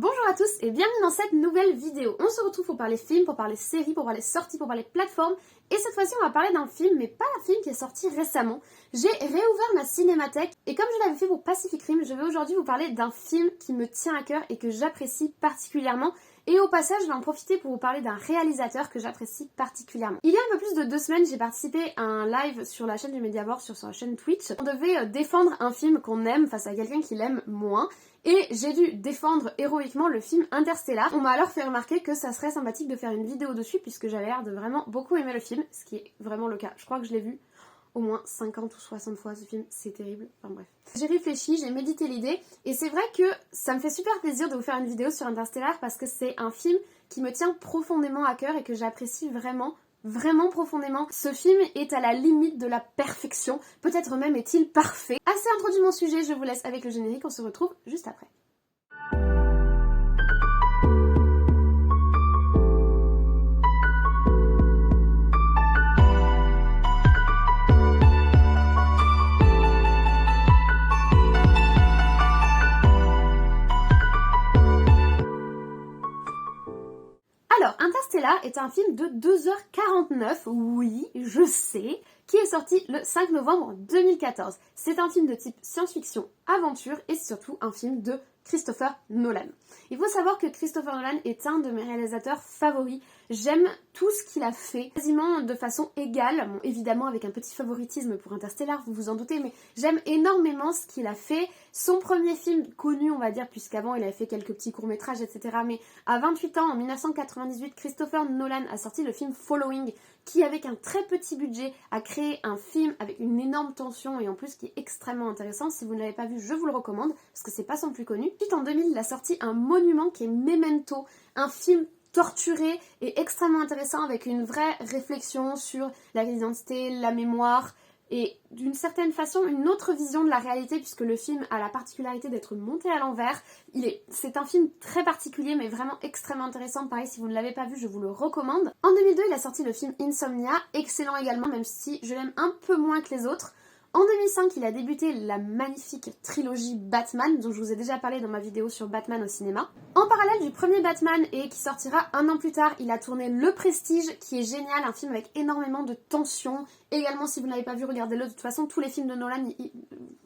Bonjour à tous et bienvenue dans cette nouvelle vidéo. On se retrouve pour parler films, pour parler séries, pour parler sorties, pour parler plateformes. Et cette fois-ci on va parler d'un film, mais pas un film qui est sorti récemment. J'ai réouvert ma cinémathèque et comme je l'avais fait pour Pacific Rim, je vais aujourd'hui vous parler d'un film qui me tient à cœur et que j'apprécie particulièrement. Et au passage, je vais en profiter pour vous parler d'un réalisateur que j'apprécie particulièrement. Il y a un peu plus de 2 semaines, j'ai participé à un live sur la chaîne du Mediavorce, sur sa chaîne Twitch. On devait défendre un film qu'on aime face à quelqu'un qui l'aime moins. Et j'ai dû défendre héroïquement le film Interstellar. On m'a alors fait remarquer que ça serait sympathique de faire une vidéo dessus puisque j'avais l'air de vraiment beaucoup aimer le film, ce qui est vraiment le cas. Je crois que je l'ai vu au moins 50 ou 60 fois ce film, c'est terrible, enfin bref. J'ai réfléchi, j'ai médité l'idée, et c'est vrai que ça me fait super plaisir de vous faire une vidéo sur Interstellar parce que c'est un film qui me tient profondément à cœur et que j'apprécie vraiment profondément. Ce film est à la limite de la perfection, peut-être même est-il parfait. Assez introduit mon sujet, je vous laisse avec le générique, on se retrouve juste après. Alors, Interstellar est un film de 2h49, oui, je sais, qui est sorti le 5 novembre 2014. C'est un film de type science-fiction, aventure et surtout un film de Christopher Nolan. Il faut savoir que Christopher Nolan est un de mes réalisateurs favoris. J'aime tout ce qu'il a fait, quasiment de façon égale, bon, évidemment avec un petit favoritisme pour Interstellar, vous vous en doutez, mais j'aime énormément ce qu'il a fait. Son premier film connu, on va dire, puisqu'avant il a fait quelques petits courts-métrages, etc. Mais à 28 ans, en 1998, Christopher Nolan a sorti le film Following, qui avec un très petit budget a créé un film avec une énorme tension et en plus qui est extrêmement intéressant. Si vous ne l'avez pas vu, je vous le recommande, parce que c'est pas son plus connu. Ensuite, en 2000, il a sorti un monument qui est Memento, un film torturé et extrêmement intéressant avec une vraie réflexion sur la identité, la mémoire et d'une certaine façon une autre vision de la réalité puisque le film a la particularité d'être monté à l'envers. C'est un film très particulier mais vraiment extrêmement intéressant. Pareil, si vous ne l'avez pas vu, je vous le recommande. En 2002, il a sorti le film Insomnia, excellent également même si je l'aime un peu moins que les autres. En 2005, il a débuté la magnifique trilogie Batman, dont je vous ai déjà parlé dans ma vidéo sur Batman au cinéma. En parallèle du premier Batman, et qui sortira un an plus tard, il a tourné Le Prestige, qui est génial, un film avec énormément de tension. Également, si vous ne l'avez pas vu, regardez-le. De toute façon, tous les films de Nolan,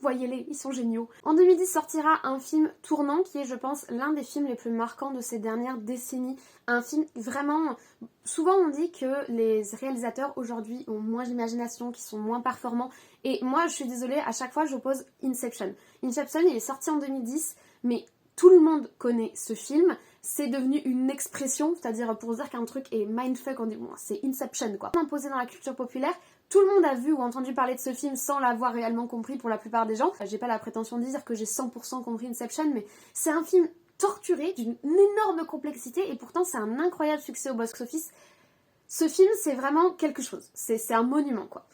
voyez-les, ils sont géniaux. En 2010 sortira un film Tournant, qui est, je pense, l'un des films les plus marquants de ces dernières décennies. Un film vraiment... Souvent, on dit que les réalisateurs aujourd'hui ont moins d'imagination, qui sont moins performants. Et moi, je suis désolée, à chaque fois, j'oppose Inception. Inception, il est sorti en 2010, mais tout le monde connaît ce film. C'est devenu une expression, c'est-à-dire pour dire qu'un truc est mindfuck, on dit bon, c'est Inception quoi. Imposé dans la culture populaire, tout le monde a vu ou entendu parler de ce film sans l'avoir réellement compris pour la plupart des gens. J'ai pas la prétention de dire que j'ai 100% compris Inception, mais c'est un film torturé d'une énorme complexité et pourtant c'est un incroyable succès au box-office. Ce film, c'est vraiment quelque chose. C'est un monument quoi.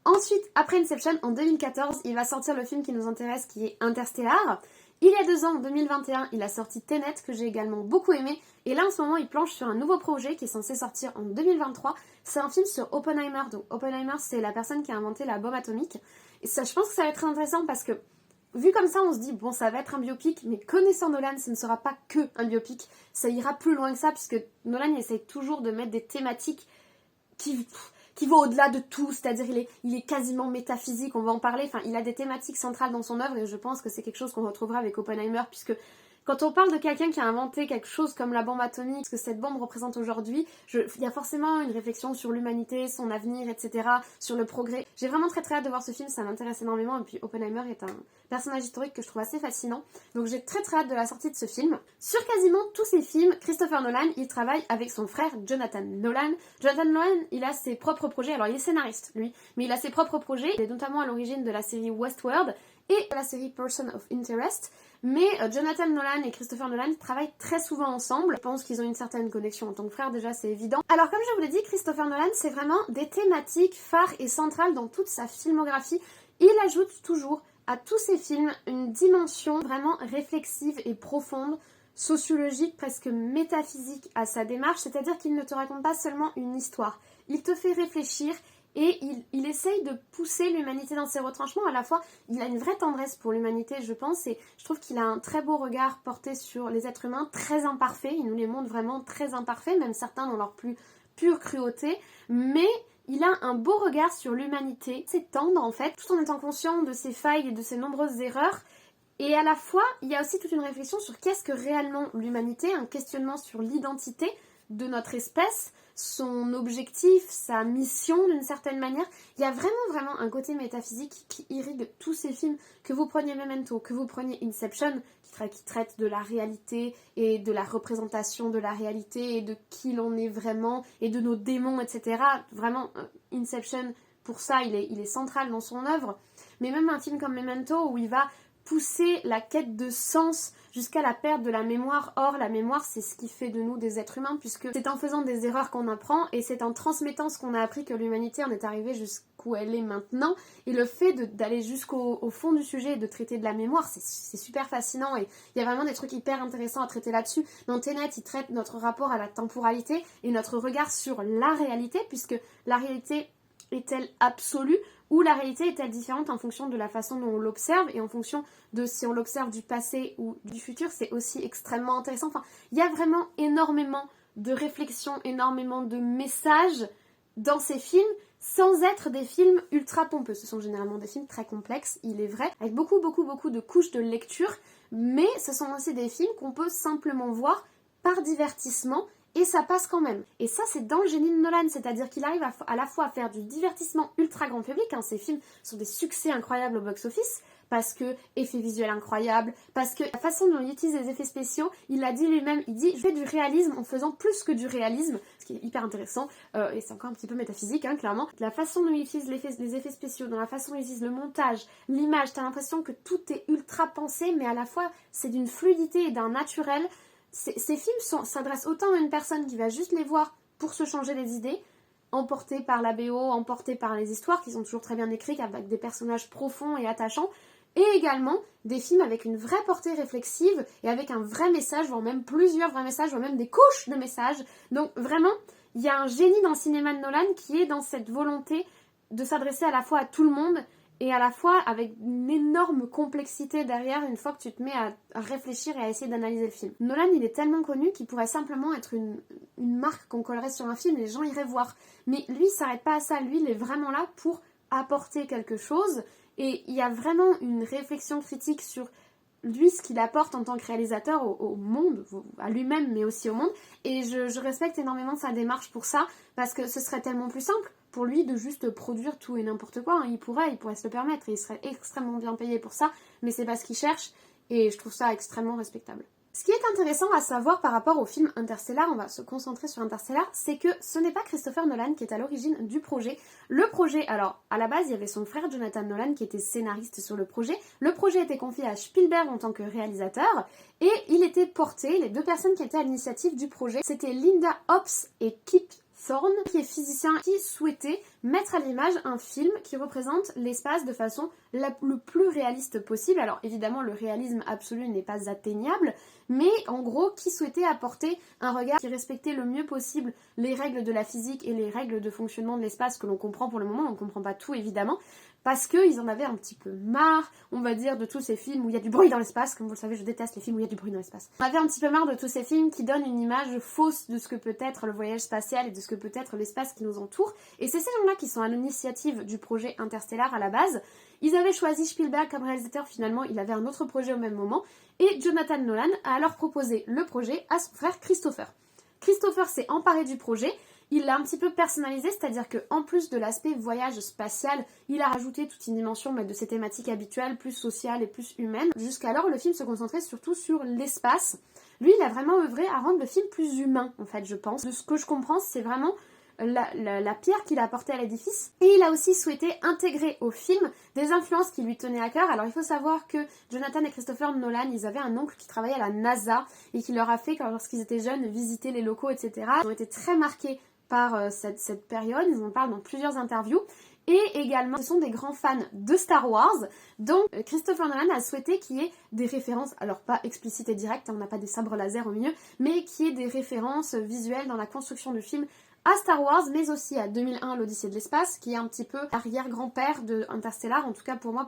Ensuite, après Inception, en 2014, il va sortir le film qui nous intéresse, qui est Interstellar. Il y a 2 ans, en 2021, il a sorti Tenet, que j'ai également beaucoup aimé. Et là, en ce moment, il planche sur un nouveau projet qui est censé sortir en 2023. C'est un film sur Oppenheimer. Donc, Oppenheimer, c'est la personne qui a inventé la bombe atomique. Et ça, je pense que ça va être très intéressant parce que, vu comme ça, on se dit, bon, ça va être un biopic, mais connaissant Nolan, ce ne sera pas que un biopic. Ça ira plus loin que ça, puisque Nolan essaye toujours de mettre des thématiques qui vont au-delà de tout, c'est-à-dire il est quasiment métaphysique, on va en parler, enfin il a des thématiques centrales dans son œuvre et je pense que c'est quelque chose qu'on retrouvera avec Oppenheimer puisque quand on parle de quelqu'un qui a inventé quelque chose comme la bombe atomique, ce que cette bombe représente aujourd'hui, il y a forcément une réflexion sur l'humanité, son avenir, etc., sur le progrès. J'ai vraiment très hâte de voir ce film, ça m'intéresse énormément et puis Oppenheimer est un personnage historique que je trouve assez fascinant. Donc j'ai très hâte de la sortie de ce film. Sur quasiment tous ses films, Christopher Nolan, il travaille avec son frère Jonathan Nolan. Jonathan Nolan, il a ses propres projets, alors il est scénariste lui, mais il a ses propres projets. Il est notamment à l'origine de la série Westworld et de la série Person of Interest. Mais Jonathan Nolan et Christopher Nolan travaillent très souvent ensemble. Je pense qu'ils ont une certaine connexion en tant que frères, déjà c'est évident. Alors comme je vous l'ai dit, Christopher Nolan, c'est vraiment des thématiques phares et centrales dans toute sa filmographie. Il ajoute toujours à tous ses films une dimension vraiment réflexive et profonde, sociologique, presque métaphysique à sa démarche. C'est-à-dire qu'il ne te raconte pas seulement une histoire. Il te fait réfléchir et il essaye de pousser l'humanité dans ses retranchements. À la fois, il a une vraie tendresse pour l'humanité, je pense, et je trouve qu'il a un très beau regard porté sur les êtres humains, très imparfaits. Il nous les montre vraiment très imparfaits, même certains dans leur plus pure cruauté, mais il a un beau regard sur l'humanité. C'est tendre en fait, tout en étant conscient de ses failles et de ses nombreuses erreurs. Et à la fois, il y a aussi toute une réflexion sur qu'est-ce que réellement l'humanité, un questionnement sur l'identité de notre espèce, son objectif, sa mission d'une certaine manière. Il y a vraiment un côté métaphysique qui irrigue tous ces films, que vous preniez Memento, que vous preniez Inception, qui traite de la réalité et de la représentation de la réalité et de qui l'on est vraiment et de nos démons, etc. Vraiment, Inception, pour ça, il est central dans son œuvre. Mais même un film comme Memento, où il va pousser la quête de sens jusqu'à la perte de la mémoire. Or, la mémoire, c'est ce qui fait de nous des êtres humains, puisque c'est en faisant des erreurs qu'on apprend, et c'est en transmettant ce qu'on a appris que l'humanité en est arrivée jusqu'où elle est maintenant. Et le fait d'aller jusqu'au fond du sujet et de traiter de la mémoire, c'est super fascinant, et il y a vraiment des trucs hyper intéressants à traiter là-dessus. Dans Tenet, il traite notre rapport à la temporalité et notre regard sur la réalité, puisque la réalité est-elle absolue, ou la réalité est-elle différente en fonction de la façon dont on l'observe et en fonction de si on l'observe du passé ou du futur. C'est aussi extrêmement intéressant. Enfin, il y a vraiment énormément de réflexions, énormément de messages dans ces films, sans être des films ultra pompeux. Ce sont généralement des films très complexes, il est vrai, avec beaucoup de couches de lecture, mais ce sont aussi des films qu'on peut simplement voir par divertissement. Et ça passe quand même. Et ça, c'est dans le génie de Nolan, c'est-à-dire qu'il arrive à la fois à faire du divertissement ultra grand public, hein. Ces films sont des succès incroyables au box-office, parce que effets visuels incroyables, parce que la façon dont il utilise les effets spéciaux, il l'a dit lui-même, il dit « je fais du réalisme en faisant plus que du réalisme », ce qui est hyper intéressant, et c'est encore un petit peu métaphysique, hein, clairement. La façon dont il utilise les effets spéciaux, dans la façon dont il utilise le montage, l'image, t'as l'impression que tout est ultra pensé, mais à la fois, c'est d'une fluidité et d'un naturel. Ces films s'adressent autant à une personne qui va juste les voir pour se changer les idées, emportée par la BO, emportée par les histoires qui sont toujours très bien écrites avec des personnages profonds et attachants, et également des films avec une vraie portée réflexive et avec un vrai message, voire même plusieurs vrais messages, voire même des couches de messages. Donc vraiment, il y a un génie dans le cinéma de Nolan qui est dans cette volonté de s'adresser à la fois à tout le monde et à la fois avec une énorme complexité derrière une fois que tu te mets à réfléchir et à essayer d'analyser le film. Nolan, il est tellement connu qu'il pourrait simplement être une marque qu'on collerait sur un film, les gens iraient voir. Mais lui, il s'arrête pas à ça, lui, il est vraiment là pour apporter quelque chose, et il y a vraiment une réflexion critique sur lui, ce qu'il apporte en tant que réalisateur au monde, à lui-même, mais aussi au monde, et je respecte énormément sa démarche pour ça, parce que ce serait tellement plus simple pour lui de juste produire tout et n'importe quoi, hein. Il pourrait se le permettre, et il serait extrêmement bien payé pour ça, mais c'est pas ce qu'il cherche, et je trouve ça extrêmement respectable. Ce qui est intéressant à savoir par rapport au film Interstellar, on va se concentrer sur Interstellar, c'est que ce n'est pas Christopher Nolan qui est à l'origine du projet. Le projet, alors, à la base, il y avait son frère Jonathan Nolan qui était scénariste sur le projet. Le projet était confié à Spielberg en tant que réalisateur, et il était porté, les deux personnes qui étaient à l'initiative du projet, c'était Linda Hobbs et Kip Thorne, qui est physicien, qui souhaitait mettre à l'image un film qui représente l'espace de façon le plus réaliste possible. Alors évidemment, le réalisme absolu n'est pas atteignable, mais en gros, qui souhaitait apporter un regard qui respectait le mieux possible les règles de la physique et les règles de fonctionnement de l'espace que l'on comprend pour le moment. On ne comprend pas tout, évidemment, parce qu'ils en avaient un petit peu marre, on va dire, de tous ces films où il y a du bruit dans l'espace. Comme vous le savez, je déteste les films où il y a du bruit dans l'espace. On avait un petit peu marre de tous ces films qui donnent une image fausse de ce que peut être le voyage spatial et de ce que peut être l'espace qui nous entoure. Et c'est ces gens-là qui sont à l'initiative du projet Interstellar à la base. Ils avaient choisi Spielberg comme réalisateur, finalement, il avait un autre projet au même moment. Et Jonathan Nolan a alors proposé le projet à son frère Christopher. Christopher s'est emparé du projet. Il l'a un petit peu personnalisé, c'est-à-dire qu'en plus de l'aspect voyage spatial, il a rajouté toute une dimension de ses thématiques habituelles, plus sociales et plus humaines. Jusqu'alors, le film se concentrait surtout sur l'espace. Lui, il a vraiment œuvré à rendre le film plus humain, en fait, je pense. De ce que je comprends, c'est vraiment la pierre qu'il a apportée à l'édifice. Et il a aussi souhaité intégrer au film des influences qui lui tenaient à cœur. Alors il faut savoir que Jonathan et Christopher Nolan, ils avaient un oncle qui travaillait à la NASA et qui leur a fait, lorsqu'ils étaient jeunes, visiter les locaux, etc. Ils ont été très marqués par cette période, ils en parlent dans plusieurs interviews. Et également, ce sont des grands fans de Star Wars, donc Christopher Nolan a souhaité qu'il y ait des références, alors pas explicites et directes, on n'a pas des sabres laser au milieu, mais qu'il y ait des références visuelles dans la construction du film à Star Wars, mais aussi à 2001, l'Odyssée de l'espace, qui est un petit peu l'arrière-grand-père de Interstellar. En tout cas, pour moi,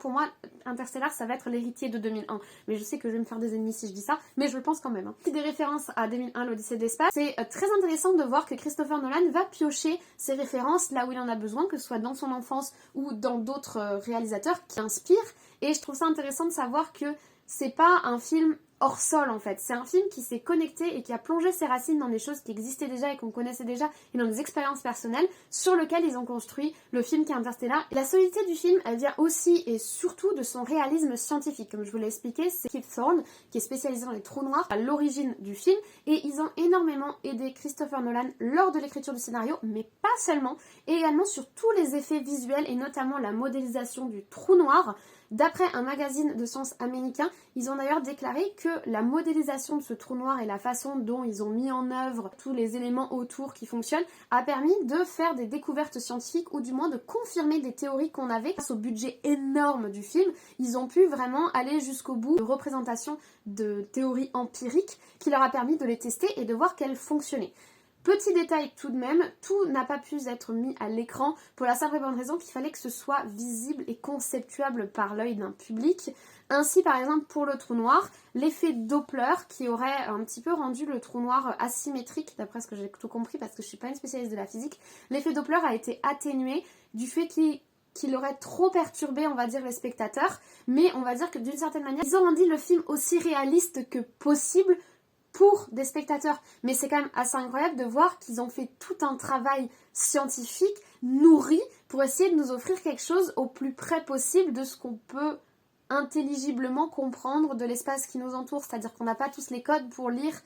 Interstellar, ça va être l'héritier de 2001. Mais je sais que je vais me faire des ennemis si je dis ça, mais je le pense quand même. Hein. Des références à 2001, l'Odyssée de l'espace. C'est très intéressant de voir que Christopher Nolan va piocher ses références là où il en a besoin, que ce soit dans son enfance ou dans d'autres réalisateurs qui inspirent. Et je trouve ça intéressant de savoir que c'est pas un film hors sol en fait, c'est un film qui s'est connecté et qui a plongé ses racines dans des choses qui existaient déjà et qu'on connaissait déjà et dans des expériences personnelles sur lesquelles ils ont construit le film qui est Interstellar. Et la solidité du film, elle vient aussi et surtout de son réalisme scientifique. Comme je vous l'ai expliqué, c'est Kip Thorne qui est spécialisé dans les trous noirs à l'origine du film et ils ont énormément aidé Christopher Nolan lors de l'écriture du scénario, mais pas seulement, et également sur tous les effets visuels et notamment la modélisation du trou noir. D'après un magazine de sciences américain, ils ont d'ailleurs déclaré que la modélisation de ce trou noir et la façon dont ils ont mis en œuvre tous les éléments autour qui fonctionnent a permis de faire des découvertes scientifiques ou du moins de confirmer des théories qu'on avait. Grâce au budget énorme du film, ils ont pu vraiment aller jusqu'au bout de représentation de théories empiriques qui leur a permis de les tester et de voir qu'elles fonctionnaient. Petit détail tout de même, tout n'a pas pu être mis à l'écran pour la simple et bonne raison qu'il fallait que ce soit visible et conceptuable par l'œil d'un public. Ainsi, par exemple, pour le trou noir, l'effet Doppler qui aurait un petit peu rendu le trou noir asymétrique, d'après ce que j'ai tout compris parce que je suis pas une spécialiste de la physique, l'effet Doppler a été atténué du fait qu'il aurait trop perturbé, on va dire, les spectateurs, mais on va dire que d'une certaine manière, ils ont rendu le film aussi réaliste que possible pour des spectateurs. Mais c'est quand même assez incroyable de voir qu'ils ont fait tout un travail scientifique nourri pour essayer de nous offrir quelque chose au plus près possible de ce qu'on peut intelligiblement comprendre de l'espace qui nous entoure. C'est-à-dire qu'on n'a pas tous les codes pour lire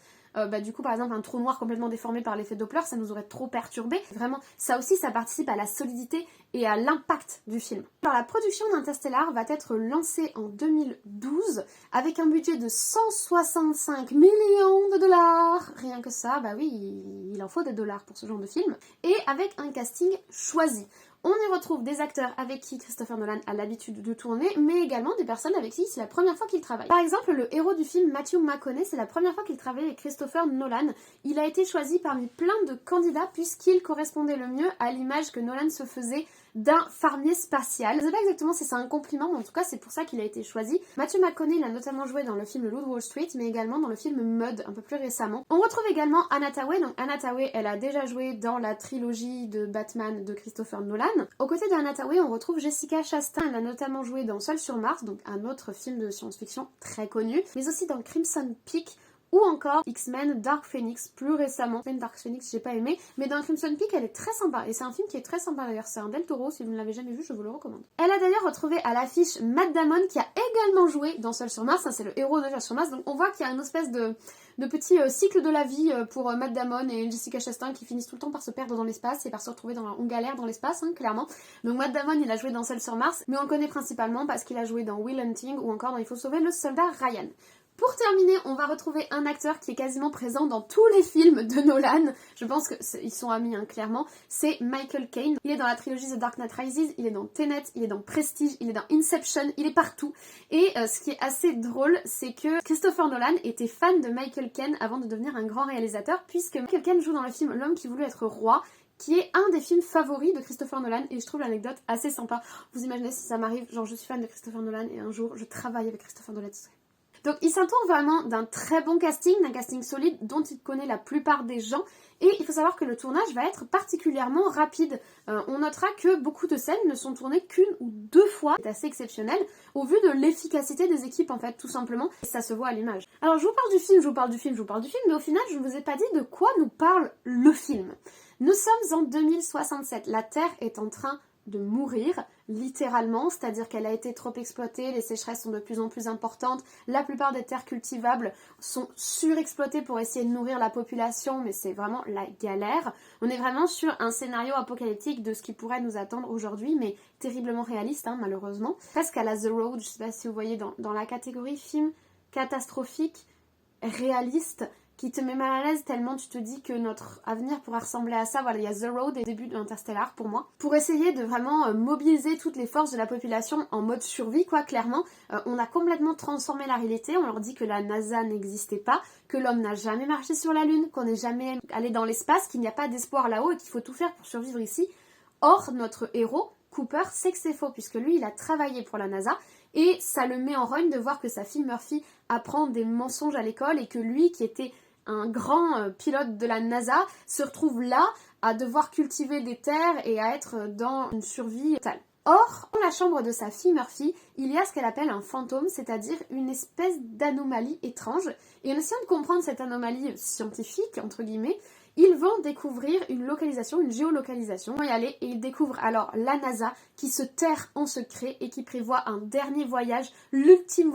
du coup par exemple un trou noir complètement déformé par l'effet Doppler, ça nous aurait trop perturbé. Vraiment, ça aussi ça participe à la solidité et à l'impact du film. Alors la production d'Interstellar va être lancée en 2012 avec un budget de 165 millions de dollars. Rien que ça, bah oui, il en faut des dollars pour ce genre de film. Et avec un casting choisi. On y retrouve des acteurs avec qui Christopher Nolan a l'habitude de tourner, mais également des personnes avec qui c'est la première fois qu'il travaille. Par exemple, le héros du film, Matthew McConaughey, c'est la première fois qu'il travaille avec Christopher Nolan. Il a été choisi parmi plein de candidats puisqu'il correspondait le mieux à l'image que Nolan se faisait d'un fermier spatial. Je ne sais pas exactement si c'est un compliment, mais en tout cas c'est pour ça qu'il a été choisi. Matthew McConaughey, il a notamment joué dans le film Le Loup de Wall Street, mais également dans le film Mud, un peu plus récemment. On retrouve également Anna Thaoué. Donc Anna Thaoué, elle a déjà joué dans la trilogie de Batman de Christopher Nolan. Aux côtés d'Anna Thaoué, on retrouve Jessica Chastain. Elle a notamment joué dans Seul sur Mars, donc un autre film de science-fiction très connu, mais aussi dans Crimson Peak, ou encore X-Men Dark Phoenix plus récemment. Dark Phoenix j'ai pas aimé, mais dans Crimson Peak elle est très sympa et c'est un film qui est très sympa d'ailleurs, c'est un Del Toro, si vous ne l'avez jamais vu je vous le recommande. Elle a d'ailleurs retrouvé à l'affiche Matt Damon qui a également joué dans Seul sur Mars, c'est le héros de Seul sur Mars, donc on voit qu'il y a une espèce de petit cycle de la vie pour Matt Damon et Jessica Chastain qui finissent tout le temps par se perdre dans l'espace et par se retrouver en galère dans l'espace, clairement. Donc Matt Damon il a joué dans Seul sur Mars, mais on le connaît principalement parce qu'il a joué dans Will Hunting ou encore dans Il faut sauver le soldat Ryan. Pour terminer, on va retrouver un acteur qui est quasiment présent dans tous les films de Nolan. Je pense qu'ils sont amis, clairement. C'est Michael Caine. Il est dans la trilogie The Dark Knight Rises, il est dans Tenet, il est dans Prestige, il est dans Inception, il est partout. Et ce qui est assez drôle, c'est que Christopher Nolan était fan de Michael Caine avant de devenir un grand réalisateur, puisque Michael Caine joue dans le film L'homme qui voulut être roi, qui est un des films favoris de Christopher Nolan, et je trouve l'anecdote assez sympa. Vous imaginez si ça m'arrive, genre je suis fan de Christopher Nolan et un jour je travaille avec Christopher Nolan. Donc il s'entoure vraiment d'un très bon casting, d'un casting solide dont il connaît la plupart des gens, et il faut savoir que le tournage va être particulièrement rapide. On notera que beaucoup de scènes ne sont tournées qu'une ou deux fois, c'est assez exceptionnel au vu de l'efficacité des équipes en fait, tout simplement, et ça se voit à l'image. Alors je vous parle du film, mais au final je ne vous ai pas dit de quoi nous parle le film. Nous sommes en 2067, la Terre est en train de mourir, littéralement, c'est-à-dire qu'elle a été trop exploitée, les sécheresses sont de plus en plus importantes, la plupart des terres cultivables sont surexploitées pour essayer de nourrir la population, mais c'est vraiment la galère. On est vraiment sur un scénario apocalyptique de ce qui pourrait nous attendre aujourd'hui, mais terriblement réaliste, malheureusement. Presque à la The Road, je sais pas si vous voyez, dans la catégorie film catastrophique, réaliste, qui te met mal à l'aise tellement tu te dis que notre avenir pourrait ressembler à ça. Voilà, il y a The Road et le début d'Interstellar pour moi. Pour essayer de vraiment mobiliser toutes les forces de la population en mode survie, quoi, clairement. On a complètement transformé la réalité. On leur dit que la NASA n'existait pas, que l'homme n'a jamais marché sur la Lune, qu'on n'est jamais allé dans l'espace, qu'il n'y a pas d'espoir là-haut et qu'il faut tout faire pour survivre ici. Or, notre héros, Cooper, sait que c'est faux, puisque lui, il a travaillé pour la NASA. Et ça le met en rogne de voir que sa fille Murphy apprend des mensonges à l'école et que lui, qui était un grand pilote de la NASA, se retrouve là à devoir cultiver des terres et à être dans une survie totale. Or, dans la chambre de sa fille Murphy, il y a ce qu'elle appelle un fantôme, c'est-à-dire une espèce d'anomalie étrange. Et en essayant de comprendre cette anomalie scientifique, entre guillemets, ils vont découvrir une localisation, une géolocalisation. Ils vont y aller et ils découvrent alors la NASA qui se terre en secret et qui prévoit un dernier voyage, l'ultime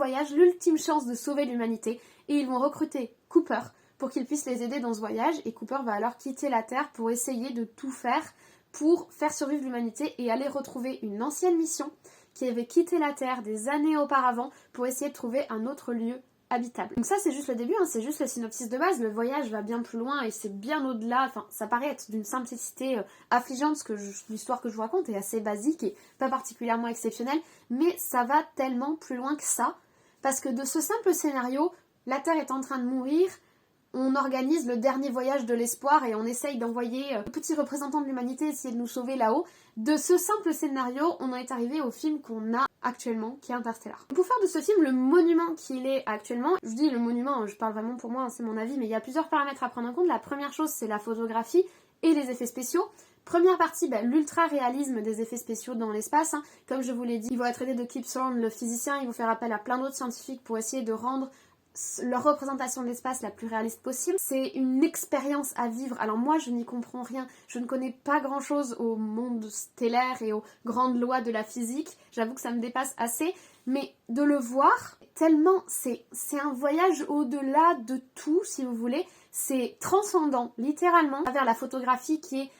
chance de sauver l'humanité. Et ils vont recruter Cooper pour qu'il puisse les aider dans ce voyage. Et Cooper va alors quitter la Terre pour essayer de tout faire pour faire survivre l'humanité et aller retrouver une ancienne mission qui avait quitté la Terre des années auparavant pour essayer de trouver un autre lieu habitable. Donc ça c'est juste le début, c'est juste le synopsis de base, le voyage va bien plus loin et c'est bien au-delà, enfin ça paraît être d'une simplicité affligeante parce que l'histoire que je vous raconte est assez basique et pas particulièrement exceptionnelle, mais ça va tellement plus loin que ça, parce que de ce simple scénario, la Terre est en train de mourir, on organise le dernier voyage de l'espoir et on essaye d'envoyer le petit représentant de l'humanité essayer de nous sauver là-haut. De ce simple scénario, on en est arrivé au film qu'on a actuellement, qui est Interstellar. Pour faire de ce film le monument qu'il est actuellement, je dis le monument, je parle vraiment pour moi, c'est mon avis, mais il y a plusieurs paramètres à prendre en compte. La première chose, c'est la photographie et les effets spéciaux. Première partie, l'ultra-réalisme des effets spéciaux dans l'espace. Comme je vous l'ai dit, ils vont être aidés de Kip Thorne, le physicien, ils vont faire appel à plein d'autres scientifiques pour essayer de rendre leur représentation de l'espace la plus réaliste possible. C'est une expérience à vivre. Alors moi, je n'y comprends rien. Je ne connais pas grand-chose au monde stellaire et aux grandes lois de la physique. J'avoue que ça me dépasse assez. Mais de le voir, tellement, c'est un voyage au-delà de tout, si vous voulez. C'est transcendant, littéralement, à travers la photographie qui est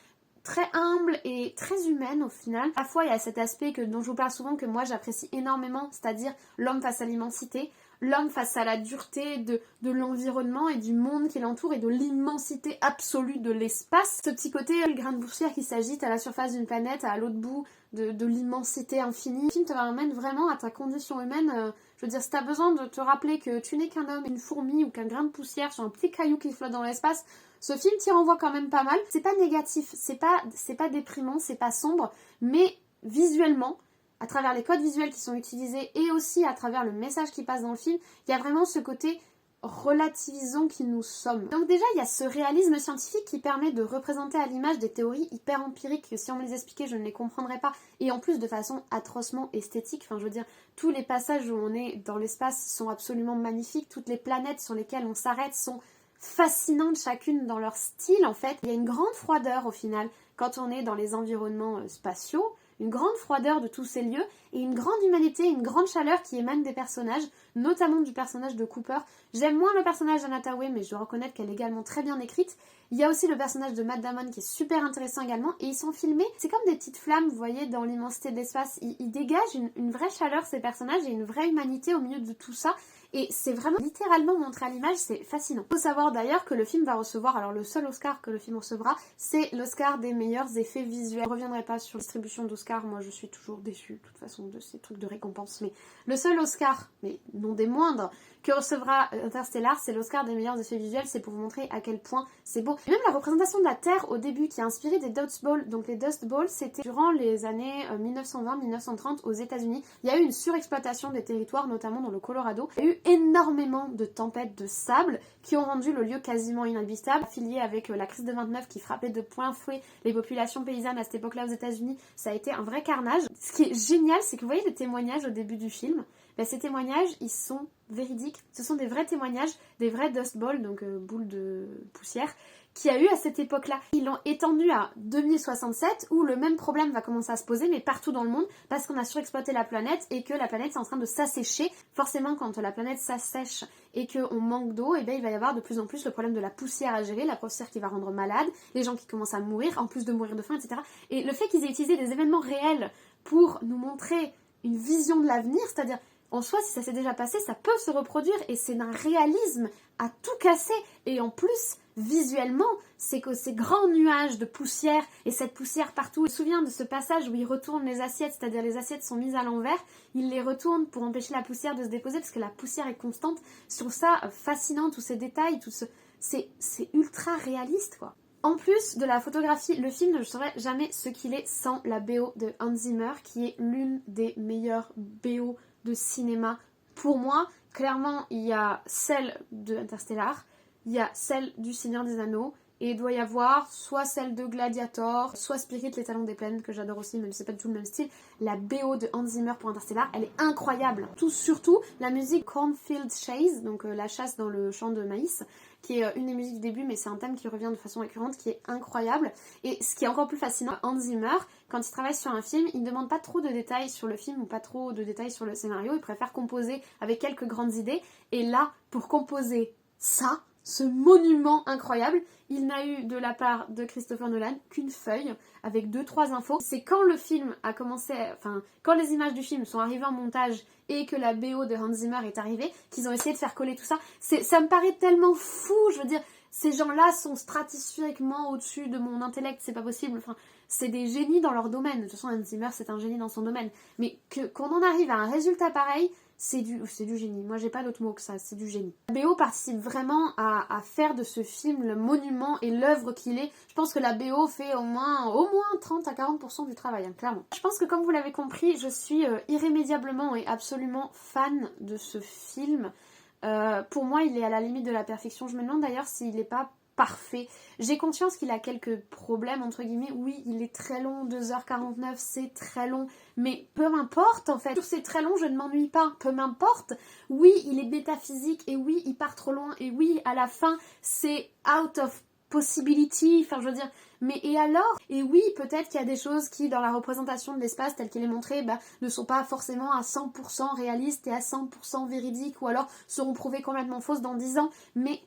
très humble et très humaine au final. À la fois, il y a cet aspect dont je vous parle souvent, que moi j'apprécie énormément, c'est-à-dire l'homme face à l'immensité, l'homme face à la dureté de l'environnement et du monde qui l'entoure et de l'immensité absolue de l'espace. Ce petit côté, le grain de poussière qui s'agite à la surface d'une planète, à l'autre bout de l'immensité infinie. Le film te ramène vraiment à ta condition humaine. Je veux dire, si t'as besoin de te rappeler que tu n'es qu'un homme, une fourmi ou qu'un grain de poussière sur un petit caillou qui flotte dans l'espace, ce film t'y renvoie quand même pas mal. C'est pas négatif, c'est pas déprimant, c'est pas sombre, mais visuellement, à travers les codes visuels qui sont utilisés et aussi à travers le message qui passe dans le film, il y a vraiment ce côté relativisant qui nous sommes. Donc déjà, il y a ce réalisme scientifique qui permet de représenter à l'image des théories hyper empiriques que si on me les expliquait, je ne les comprendrais pas. Et en plus, de façon atrocement esthétique. Enfin, je veux dire, tous les passages où on est dans l'espace sont absolument magnifiques. Toutes les planètes sur lesquelles on s'arrête sont fascinantes chacune dans leur style, en fait. Il y a une grande froideur, au final, quand on est dans les environnements spatiaux. Une grande froideur de tous ces lieux et une grande humanité, une grande chaleur qui émane des personnages, notamment du personnage de Cooper. J'aime moins le personnage d'Anna Thaoué, mais je dois reconnaître qu'elle est également très bien écrite. Il y a aussi le personnage de Matt Damon qui est super intéressant également, et ils sont filmés, c'est comme des petites flammes, vous voyez, dans l'immensité de l'espace. Ils dégagent une vraie chaleur, ces personnages, et une vraie humanité au milieu de tout ça. Et c'est vraiment littéralement montré à l'image, c'est fascinant. Il faut savoir d'ailleurs que le film va recevoir, alors le seul Oscar que le film recevra, c'est l'Oscar des meilleurs effets visuels. Je ne reviendrai pas sur la distribution d'Oscars, moi je suis toujours déçue de toute façon de ces trucs de récompense, mais le seul Oscar, mais non des moindres, que recevra Interstellar, c'est l'Oscar des meilleurs effets visuels, c'est pour vous montrer à quel point c'est beau. Et même la représentation de la Terre au début qui a inspiré des Dust Bowl, donc les Dust Bowl, c'était durant les années 1920-1930 aux États-Unis. Il y a eu une surexploitation des territoires, notamment dans le Colorado. Il y a eu énormément de tempêtes de sable qui ont rendu le lieu quasiment inhabitable. Affilié avec la crise de 29 qui frappait de plein fouet les populations paysannes à cette époque-là aux États-Unis, ça a été un vrai carnage. Ce qui est génial, c'est que vous voyez les témoignages au début du film. Ces témoignages, ils sont véridiques. Ce sont des vrais témoignages, des vrais dust balls, donc boules de poussière, qu'il y a eu à cette époque-là. Ils l'ont étendu à 2067, où le même problème va commencer à se poser, mais partout dans le monde, parce qu'on a surexploité la planète et que la planète est en train de s'assécher. Forcément, quand la planète s'assèche et qu'on manque d'eau, il va y avoir de plus en plus le problème de la poussière à gérer, la poussière qui va rendre malade, les gens qui commencent à mourir, en plus de mourir de faim, etc. Et le fait qu'ils aient utilisé des événements réels pour nous montrer une vision de l'avenir, c'est-à-dire en soi, si ça s'est déjà passé, ça peut se reproduire et c'est d'un réalisme à tout casser. Et en plus, visuellement, c'est que ces grands nuages de poussière et cette poussière partout. Je me souviens de ce passage où il retourne les assiettes, c'est-à-dire les assiettes sont mises à l'envers, il les retourne pour empêcher la poussière de se déposer parce que la poussière est constante. Je trouve ça fascinant, tous ces détails, c'est ultra réaliste, quoi. En plus de la photographie, le film ne saurait jamais ce qu'il est sans la BO de Hans Zimmer, qui est l'une des meilleures BO de cinéma. Pour moi, clairement, il y a celle de Interstellar, il y a celle du Seigneur des Anneaux, et il doit y avoir soit celle de Gladiator, soit Spirit, les Talons des Plaines, que j'adore aussi, même si c'est pas du tout le même style. La BO de Hans Zimmer pour Interstellar, elle est incroyable. Surtout la musique Cornfield Chase, donc la chasse dans le champ de maïs, qui est une des musiques du début, mais c'est un thème qui revient de façon récurrente, qui est incroyable. Et ce qui est encore plus fascinant, Hans Zimmer, quand il travaille sur un film, il ne demande pas trop de détails sur le film ou pas trop de détails sur le scénario, il préfère composer avec quelques grandes idées. Et là, pour composer ça, ce monument incroyable, il n'a eu de la part de Christopher Nolan qu'une feuille avec 2-3 infos. C'est quand le film a commencé, quand les images du film sont arrivées en montage et que la BO de Hans Zimmer est arrivée, qu'ils ont essayé de faire coller tout ça. Ça me paraît tellement fou, je veux dire, ces gens-là sont stratosphériquement au-dessus de mon intellect, c'est pas possible. C'est des génies dans leur domaine. De toute façon, Hans Zimmer, c'est un génie dans son domaine. Mais qu'on en arrive à un résultat pareil, c'est du génie. Moi, j'ai pas d'autre mot que ça, c'est du génie. La BO participe vraiment à faire de ce film le monument et l'œuvre qu'il est. Je pense que la BO fait au moins 30 à 40% du travail, hein, clairement. Je pense que comme vous l'avez compris, je suis irrémédiablement et absolument fan de ce film. Pour moi, il est à la limite de la perfection. Je me demande d'ailleurs s'il n'est pas parfait. J'ai conscience qu'il a quelques problèmes, entre guillemets. Oui, il est très long, 2h49, c'est très long. Mais peu m'importe, en fait. Sur c'est très long, je ne m'ennuie pas. Peu m'importe. Oui, il est métaphysique. Et oui, il part trop loin. Et oui, à la fin, c'est out of possibility. Enfin, je veux dire... Mais et alors? Et oui, peut-être qu'il y a des choses qui, dans la représentation de l'espace telle qu'elle est montrée, ne sont pas forcément à 100% réalistes et à 100% véridiques, ou alors seront prouvées complètement fausses dans 10 ans. Mais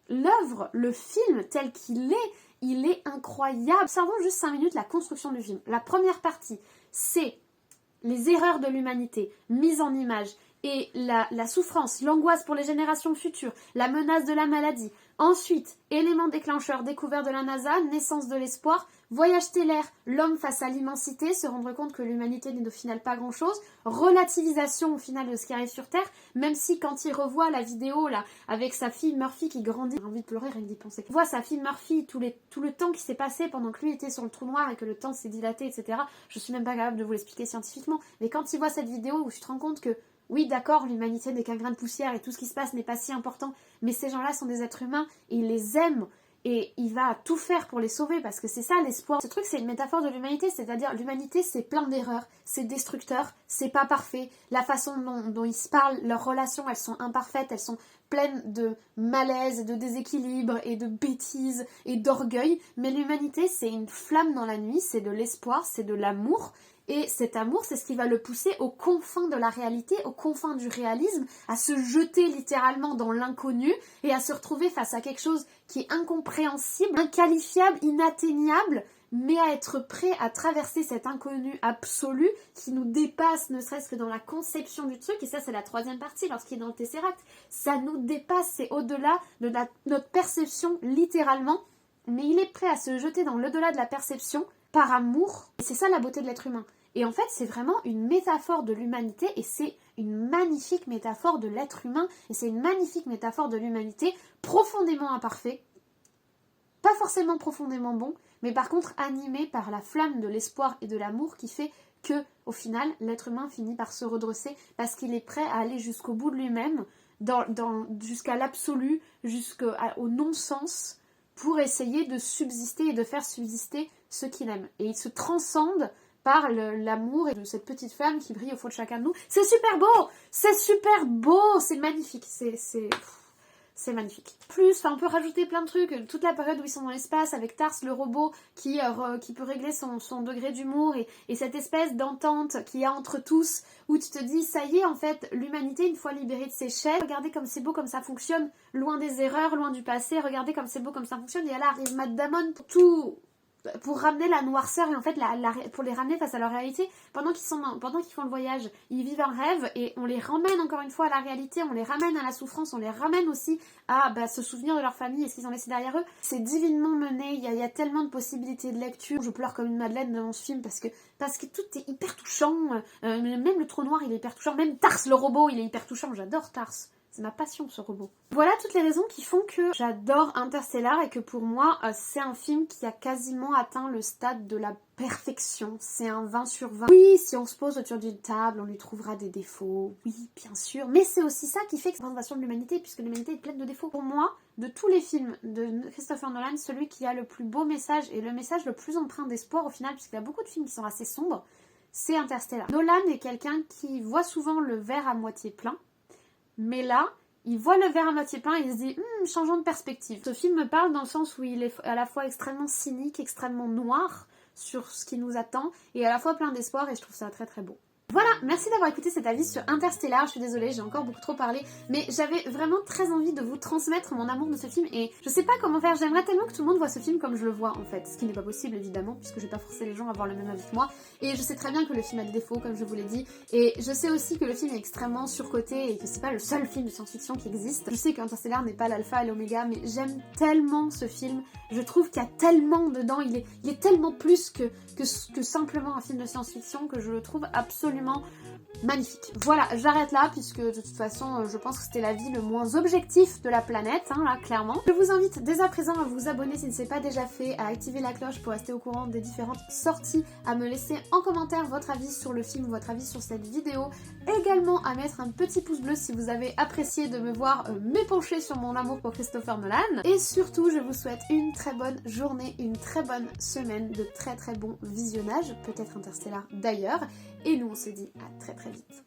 l'œuvre, le film tel qu'il est, il est incroyable. Observons juste 5 minutes la construction du film. La première partie, c'est les erreurs de l'humanité mises en image et la souffrance, l'angoisse pour les générations futures, la menace de la maladie. Ensuite, élément déclencheur, découverte de la NASA, naissance de l'espoir, voyage stellaire, l'homme face à l'immensité, se rendre compte que l'humanité n'est au final pas grand-chose, relativisation au final de ce qui arrive sur Terre, même si quand il revoit la vidéo là avec sa fille Murphy qui grandit, j'ai envie de pleurer rien que d'y penser. Il voit sa fille Murphy, tout le temps qui s'est passé pendant que lui était sur le trou noir et que le temps s'est dilaté, etc. Je suis même pas capable de vous l'expliquer scientifiquement, mais quand il voit cette vidéo où tu te rends compte que oui, d'accord, l'humanité n'est qu'un grain de poussière et tout ce qui se passe n'est pas si important, mais ces gens-là sont des êtres humains et il les aime et il va tout faire pour les sauver parce que c'est ça l'espoir. Ce truc, c'est une métaphore de l'humanité, c'est-à-dire l'humanité, c'est plein d'erreurs, c'est destructeur, c'est pas parfait. La façon dont ils se parlent, leurs relations, elles sont imparfaites, elles sont pleines de malaise, de déséquilibre et de bêtises et d'orgueil, mais l'humanité, c'est une flamme dans la nuit, c'est de l'espoir, c'est de l'amour. Et cet amour, c'est ce qui va le pousser aux confins de la réalité, aux confins du réalisme, à se jeter littéralement dans l'inconnu et à se retrouver face à quelque chose qui est incompréhensible, inqualifiable, inatteignable, mais à être prêt à traverser cet inconnu absolu qui nous dépasse, ne serait-ce que dans la conception du truc. Et ça, c'est la troisième partie, lorsqu'il est dans le Tesseract. Ça nous dépasse, c'est au-delà de notre perception, littéralement. Mais il est prêt à se jeter dans l'au-delà de la perception par amour. Et c'est ça la beauté de l'être humain. Et en fait, c'est vraiment une métaphore de l'humanité et c'est une magnifique métaphore de l'être humain et c'est une magnifique métaphore de l'humanité profondément imparfait, pas forcément profondément bon, mais par contre animé par la flamme de l'espoir et de l'amour qui fait que, au final, l'être humain finit par se redresser parce qu'il est prêt à aller jusqu'au bout de lui-même, jusqu'à l'absolu, jusqu'au non-sens, pour essayer de subsister et de faire subsister ce qu'il aime. Et il se transcende par l'amour et de cette petite flamme qui brille au fond de chacun de nous. C'est super beau! C'est super beau! C'est magnifique. C'est magnifique. Plus, on peut rajouter plein de trucs. Toute la période où ils sont dans l'espace avec Tars, le robot, qui peut régler son degré d'humour et cette espèce d'entente qu'il y a entre tous, où tu te dis, ça y est, en fait, l'humanité, une fois libérée de ses chaînes, regardez comme c'est beau, comme ça fonctionne, loin des erreurs, loin du passé, regardez comme c'est beau, comme ça fonctionne. Et là arrive Matt Damon pour tout pour ramener la noirceur et en fait pour les ramener face à leur réalité. Pendant qu'ils font le voyage, ils vivent un rêve et on les ramène encore une fois à la réalité, on les ramène à la souffrance, on les ramène aussi à se souvenir de leur famille et ce qu'ils ont laissé derrière eux. C'est divinement mené, il y a tellement de possibilités de lecture. Je pleure comme une madeleine dans ce film parce que tout est hyper touchant. Même le trou noir il est hyper touchant, même Tars le robot il est hyper touchant, j'adore Tars. C'est ma passion ce robot. Voilà toutes les raisons qui font que j'adore Interstellar et que pour moi c'est un film qui a quasiment atteint le stade de la perfection. C'est un 20 sur 20. Oui, si on se pose autour d'une table, on lui trouvera des défauts. Oui, bien sûr. Mais c'est aussi ça qui fait que c'est la présentation de l'humanité, puisque l'humanité est pleine de défauts. Pour moi, de tous les films de Christopher Nolan, celui qui a le plus beau message et le message le plus empreint d'espoir au final, puisqu'il y a beaucoup de films qui sont assez sombres, c'est Interstellar. Nolan est quelqu'un qui voit souvent le verre à moitié plein. Mais là, il voit le verre à moitié plein et il se dit changeons de perspective. Ce film me parle dans le sens où il est à la fois extrêmement cynique, extrêmement noir sur ce qui nous attend et à la fois plein d'espoir et je trouve ça très très beau. Voilà, merci d'avoir écouté cet avis sur Interstellar, je suis désolée, j'ai encore beaucoup trop parlé, mais j'avais vraiment très envie de vous transmettre mon amour de ce film et je sais pas comment faire, j'aimerais tellement que tout le monde voit ce film comme je le vois en fait, ce qui n'est pas possible évidemment, puisque je vais pas forcer les gens à avoir le même avis que moi, et je sais très bien que le film a des défauts comme je vous l'ai dit, et je sais aussi que le film est extrêmement surcoté et que c'est pas le seul film de science-fiction qui existe. Je sais qu'Interstellar n'est pas l'alpha et l'oméga, mais j'aime tellement ce film, je trouve qu'il y a tellement dedans, il est tellement plus que simplement un film de science-fiction que je le trouve absolument magnifique. Voilà, j'arrête là puisque de toute façon je pense que c'était l'avis le moins objectif de la planète, là clairement. Je vous invite dès à présent à vous abonner si ce n'est pas déjà fait, à activer la cloche pour rester au courant des différentes sorties, à me laisser en commentaire votre avis sur le film, votre avis sur cette vidéo, également à mettre un petit pouce bleu si vous avez apprécié de me voir m'épancher sur mon amour pour Christopher Nolan, et surtout je vous souhaite une très bonne journée, une très bonne semaine, de très très bons visionnages, peut-être Interstellar d'ailleurs, et nous on se dit à très très vite.